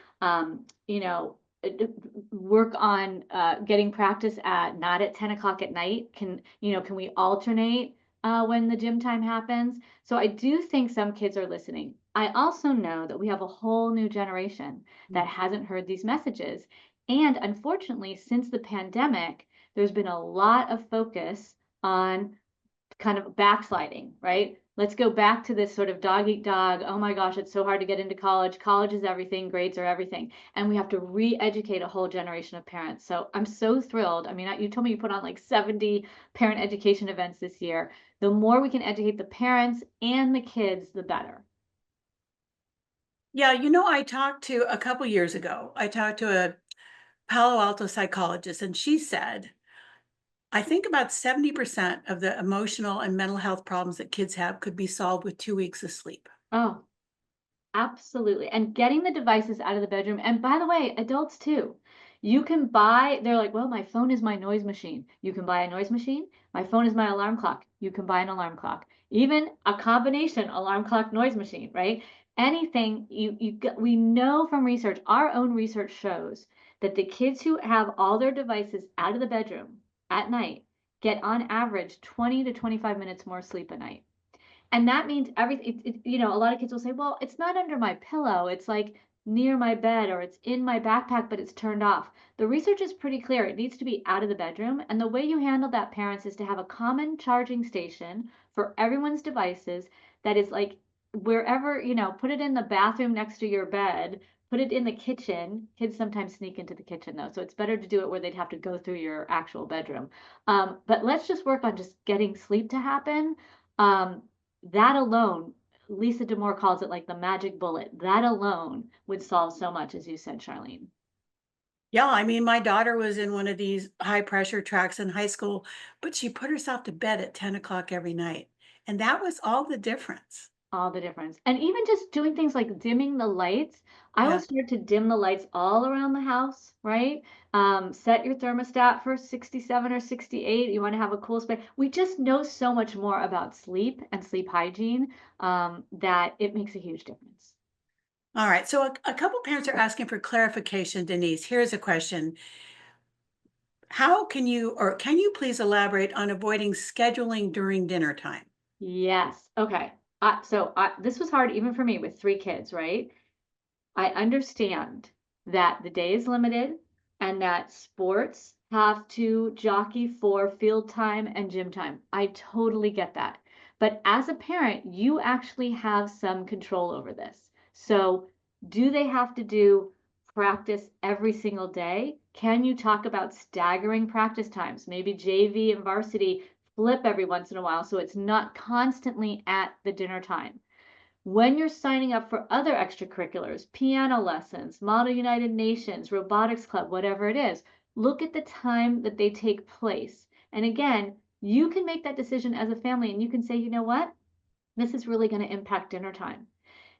work on getting practice at not at 10 o'clock at night. Can we alternate when the gym time happens? So I do think some kids are listening. I also know that we have a whole new generation that hasn't heard these messages. And unfortunately, since the pandemic, there's been a lot of focus on kind of backsliding, right? Let's go back to this sort of dog eat dog. Oh my gosh, it's so hard to get into college. College is everything, grades are everything. And we have to re-educate a whole generation of parents. So I'm so thrilled. I mean, you told me you put on like 70 parent education events this year. The more we can educate the parents and the kids, the better. Yeah, I talked to a couple years ago, I talked to a Palo Alto psychologist, and she said, I think about 70% of the emotional and mental health problems that kids have could be solved with 2 weeks of sleep. Oh, absolutely. And getting the devices out of the bedroom. And by the way, adults too. They're like, well, my phone is my noise machine. You can buy a noise machine. My phone is my alarm clock. You can buy an alarm clock. Even a combination alarm clock noise machine, right? Anything we know from research, our own research shows that the kids who have all their devices out of the bedroom at night get on average 20 to 25 minutes more sleep a night. And that means everything, a lot of kids will say, well, it's not under my pillow. It's like near my bed or it's in my backpack, but it's turned off. The research is pretty clear. It needs to be out of the bedroom. And the way you handle that, parents, is to have a common charging station for everyone's devices that is like wherever, put it in the bathroom next to your bed put it in the kitchen. Kids sometimes sneak into the kitchen though, so it's better to do it where they'd have to go through your actual bedroom. But let's just work on just getting sleep to happen. Um, that alone, Lisa DeMore calls it like the magic bullet. That alone would solve so much, as you said, Charlene. Yeah, I mean, my daughter was in one of these high pressure tracks in high school, but she put herself to bed at 10 o'clock every night. And that was all the difference. All the difference. And even just doing things like dimming the lights. I will Yeah. start to dim the lights all around the house, right? Set your thermostat for 67 or 68. You want to have a cool space. We just know so much more about sleep and sleep hygiene that it makes a huge difference. All right. So a couple parents are asking for clarification, Denise. Here's a question. How can you, or can you please elaborate on avoiding scheduling during dinner time? Yes. Okay. This was hard even for me with 3 kids, right? I understand that the day is limited and that sports have to jockey for field time and gym time. I totally get that. But as a parent, you actually have some control over this. So, do they have to do practice every single day? Can you talk about staggering practice times? Maybe JV and varsity flip every once in a while so it's not constantly at the dinner time. When you're signing up for other extracurriculars, piano lessons, Model United Nations, robotics club, whatever it is, look at the time that they take place. And again, you can make that decision as a family and you can say, you know what? This is really going to impact dinner time.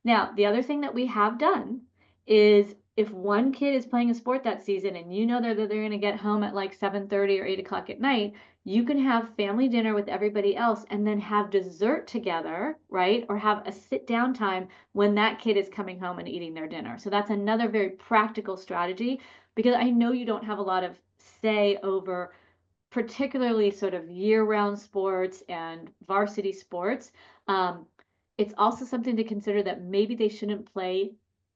Now, the other thing that we have done is if one kid is playing a sport that season and you know that they're going to get home at like 7:30 or 8 o'clock at night, you can have family dinner with everybody else and then have dessert together, right? Or have a sit down time when that kid is coming home and eating their dinner. So that's another very practical strategy because I know you don't have a lot of say over particularly sort of year-round sports and varsity sports. Um, it's also something to consider that maybe they shouldn't play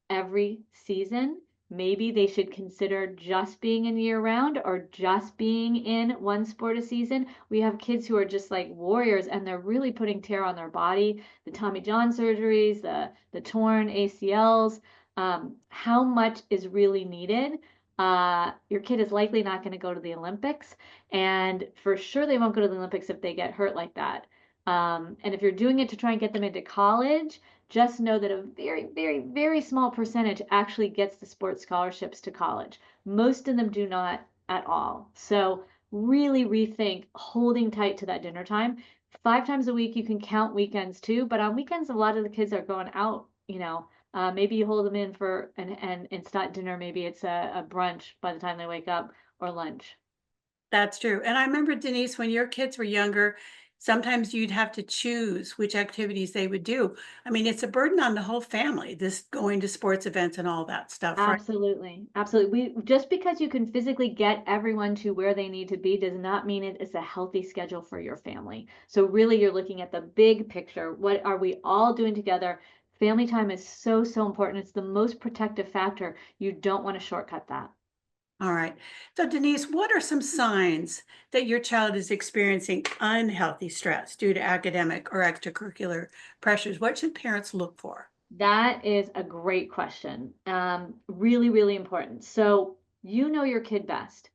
every season. Maybe they should consider just being in year round or just being in one sport a season. We have kids who are just like warriors and they're really putting tear on their body, the Tommy John surgeries, the torn ACLs. How much is really needed? Your kid is likely not going to go to the Olympics. And for sure, they won't go to the Olympics if they get hurt like that. And if you're doing it to try and get them into college, just know that a very, very, very small percentage actually gets the sports scholarships to college. Most of them do not at all. So really rethink holding tight to that dinner time. 5 times a week, you can count weekends too, but on weekends, a lot of the kids are going out, maybe you hold them in for and it's not dinner, maybe it's a brunch by the time they wake up or lunch. That's true. And I remember, Denise, when your kids were younger, sometimes you'd have to choose which activities they would do. I mean, it's a burden on the whole family, this going to sports events and all that stuff, right? Absolutely. Absolutely. Just because you can physically get everyone to where they need to be does not mean it is a healthy schedule for your family. So really you're looking at the big picture. What are we all doing together? Family time is so, so important. It's the most protective factor. You don't want to shortcut that. All right. So, Denise, what are some signs that your child is experiencing unhealthy stress due to academic or extracurricular pressures? What should parents look for? That is a great question. Really, really important. So you know your kid best.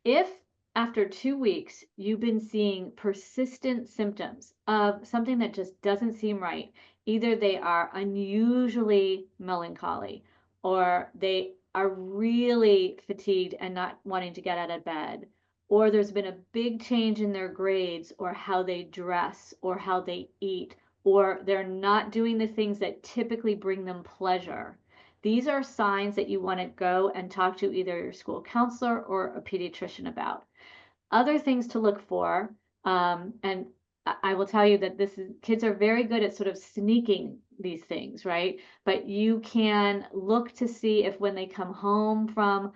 If after 2 weeks you've been seeing persistent symptoms of something that just doesn't seem right, either they are unusually melancholy or they are really fatigued and not wanting to get out of bed, or there's been a big change in their grades or how they dress or how they eat, or they're not doing the things that typically bring them pleasure. These are signs that you want to go and talk to either your school counselor or a pediatrician about. Other things to look for, and I will tell you that kids are very good at sort of sneaking these things, right? But you can look to see if when they come home from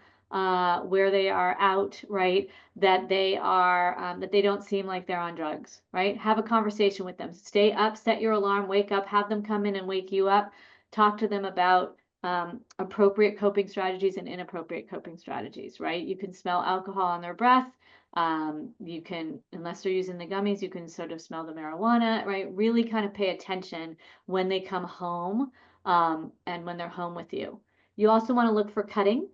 where they are out, right, that they don't seem like they're on drugs, right? Have a conversation with them. Stay up, set your alarm, wake up, have them come in and wake you up. Talk to them about appropriate coping strategies and inappropriate coping strategies, right? You can smell alcohol on their breath. You can, unless they're using the gummies, you can sort of smell the marijuana, right? Really kind of pay attention when they come home and when they're home with you. You also want to look for cutting,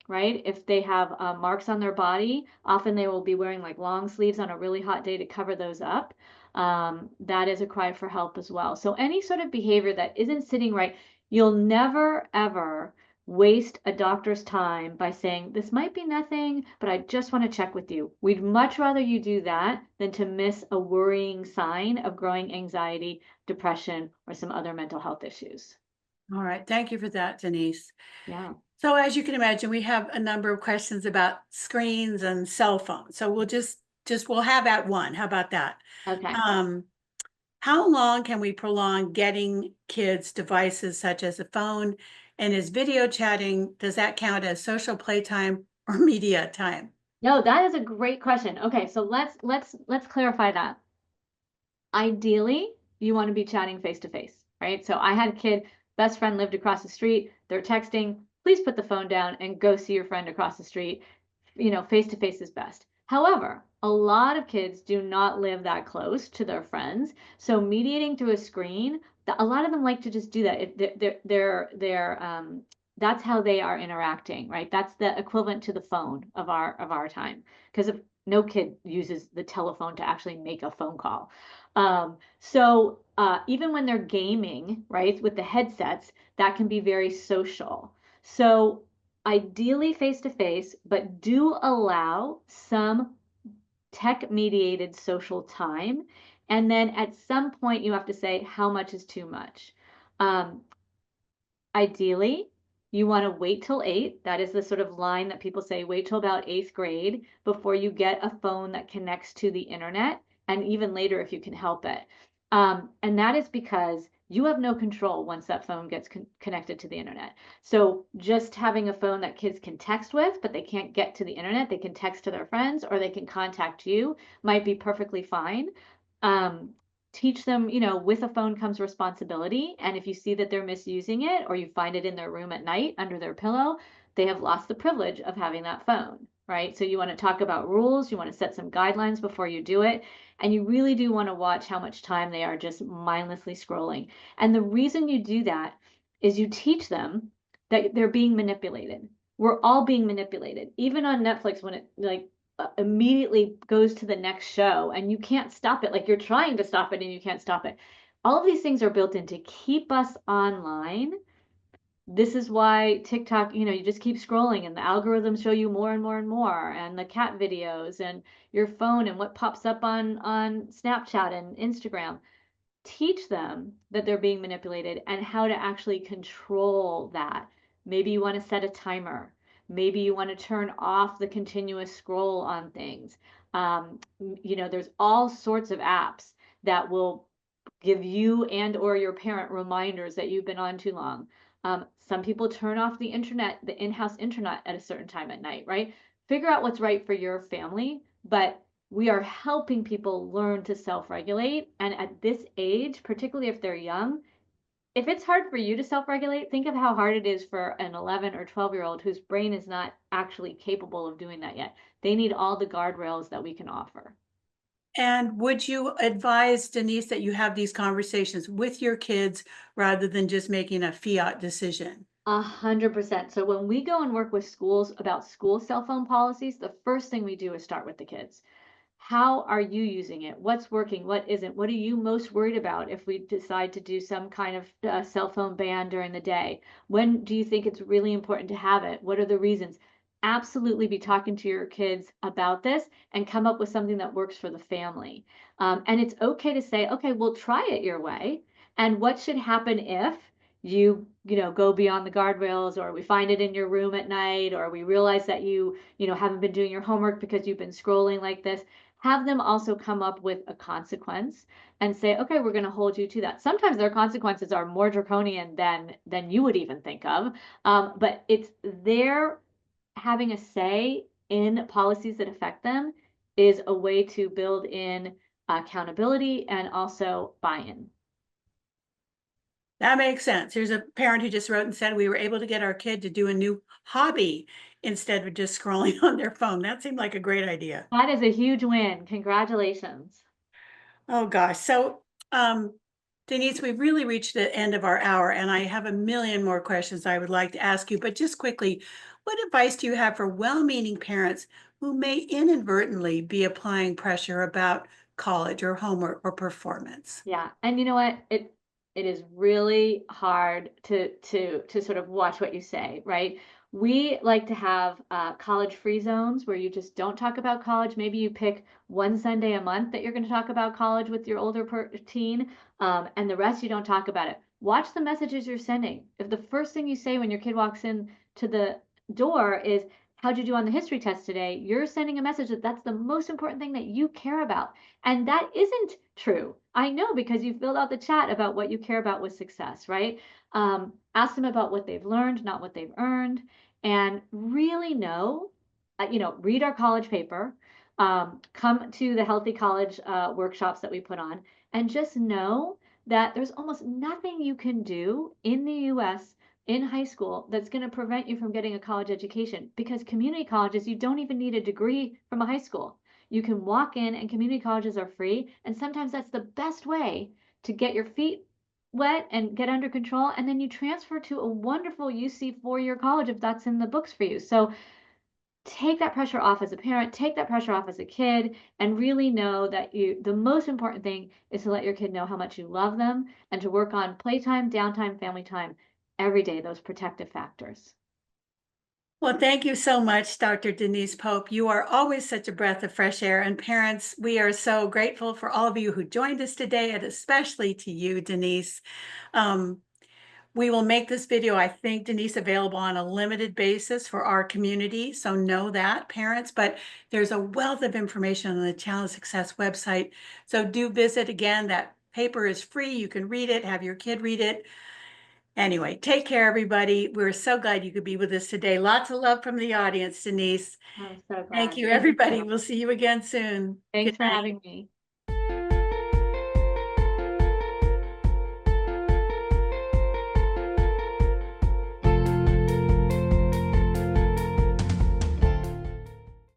right? If they have marks on their body, often they will be wearing like long sleeves on a really hot day to cover those up. That is a cry for help as well. So any sort of behavior that isn't sitting right, you'll never ever waste a doctor's time by saying, this might be nothing, but I just want to check with you. We'd much rather you do that than to miss a worrying sign of growing anxiety, depression, or some other mental health issues. All right. Thank you for that, Denise. Yeah. So as you can imagine, we have a number of questions about screens and cell phones. So we'll have at one. How about that? Okay. Um, how long can we prolong getting kids devices such as a phone? And is video chatting, does that count as social playtime or media time? No, that is a great question. Okay, so let's clarify that. Ideally, you want to be chatting face to face, right? So I had a kid, best friend lived across the street, they're texting, please put the phone down and go see your friend across the street. Face to face is best. However, a lot of kids do not live that close to their friends. So mediating through a screen, a lot of them like to just do that. That's how they are interacting, right? That's the equivalent to the phone of our time. Because if no kid uses the telephone to actually make a phone call. So even when they're gaming, right, with the headsets, that can be very social. So ideally face to face, but do allow some tech mediated social time. And then at some point, you have to say, how much is too much? Um, Ideally, you want to wait till 8. That is the sort of line that people say, wait till about 8th grade before you get a phone that connects to the internet, and even later if you can help it. And that is because you have no control once that phone gets connected to the internet. So just having a phone that kids can text with, but they can't get to the internet, they can text to their friends or they can contact you, might be perfectly fine. Um, Teach them, with a phone comes responsibility. And if you see that they're misusing it or you find it in their room at night under their pillow, they have lost the privilege of having that phone, right? So you want to talk about rules, you want to set some guidelines before you do it. And you really do want to watch how much time they are just mindlessly scrolling. And the reason you do that is you teach them that they're being manipulated. We're all being manipulated. Even on Netflix, when it immediately goes to the next show and you can't stop it. Like you're trying to stop it and you can't stop it. All of these things are built in to keep us online. This is why TikTok, you just keep scrolling and the algorithms show you more and more and more, and the cat videos and your phone and what pops up on Snapchat and Instagram. Teach them that they're being manipulated and how to actually control that. Maybe you want to set a timer. Maybe you want to turn off the continuous scroll on things. There's all sorts of apps that will give you and or your parent reminders that you've been on too long. Some people turn off the internet, the in-house internet at a certain time at night, right? Figure out what's right for your family, but we are helping people learn to self-regulate. And at this age, particularly if they're young, if it's hard for you to self-regulate, think of how hard it is for an 11 or 12-year-old whose brain is not actually capable of doing that yet. They need all the guardrails that we can offer. And would you advise, Denise, that you have these conversations with your kids rather than just making a fiat decision? 100%. So when we go and work with schools about school cell phone policies, the first thing we do is start with the kids. How are you using it? What's working? What isn't? What are you most worried about if we decide to do some kind of cell phone ban during the day? When do you think it's really important to have it? What are the reasons? Absolutely be talking to your kids about this and come up with something that works for the family. And it's okay to say, okay, we'll try it your way. And what should happen if go beyond the guardrails, or we find it in your room at night, or we realize that you haven't been doing your homework because you've been scrolling like this. Have them also come up with a consequence and say, okay, we're going to hold you to that. Sometimes their consequences are more draconian than you would even think of, but it's their having a say in policies that affect them is a way to build in accountability and also buy-in. That makes sense. Here's a parent who just wrote and said we were able to get our kid to do a new hobby instead of just scrolling on their phone. That seemed like a great idea. That is a huge win. Congratulations. Oh gosh. So Denise, we've really reached the end of our hour, and I have a million more questions I would like to ask you. But just quickly, what advice do you have for well-meaning parents who may inadvertently be applying pressure about college or homework or performance? Yeah, and you know what? It is really hard to sort of watch what you say, right? We like to have college free zones where you just don't talk about college. Maybe you pick one Sunday a month that you're going to talk about college with your older teen, and the rest you don't talk about it. Watch the messages you're sending. If the first thing you say when your kid walks in to the door is, "How'd you do on the history test today?" You're sending a message that that's the most important thing that you care about. And that isn't true. I know because you filled out the chat about what you care about with success, right? Ask them about what they've learned, not what they've earned, and really know, read our college paper, come to the Healthy College workshops that we put on, and just know that there's almost nothing you can do in the US in high school that's going to prevent you from getting a college education because community colleges, you don't even need a degree from a high school. You can walk in, and community colleges are free. And sometimes that's the best way to get your feet wet and get under control. And then you transfer to a wonderful UC 4-year college if that's in the books for you. So take that pressure off as a parent, take that pressure off as a kid, and really know that the most important thing is to let your kid know how much you love them and to work on playtime, downtime, family time every day, those protective factors. Well, thank you so much, Dr. Denise Pope. You are always such a breath of fresh air. And parents, we are so grateful for all of you who joined us today, and especially to you, Denise. Um, we will make this video, I think, Denise, available on a limited basis for our community. So know that, parents, but there's a wealth of information on the Challenge Success website. So do visit again. That paper is free. You can read it, have your kid read it. Anyway, take care, everybody. We're so glad you could be with us today. Lots of love from the audience, Denise. I'm so Thank glad. you, Thank everybody. you. We'll see you again soon. Good Thanks for night. having me.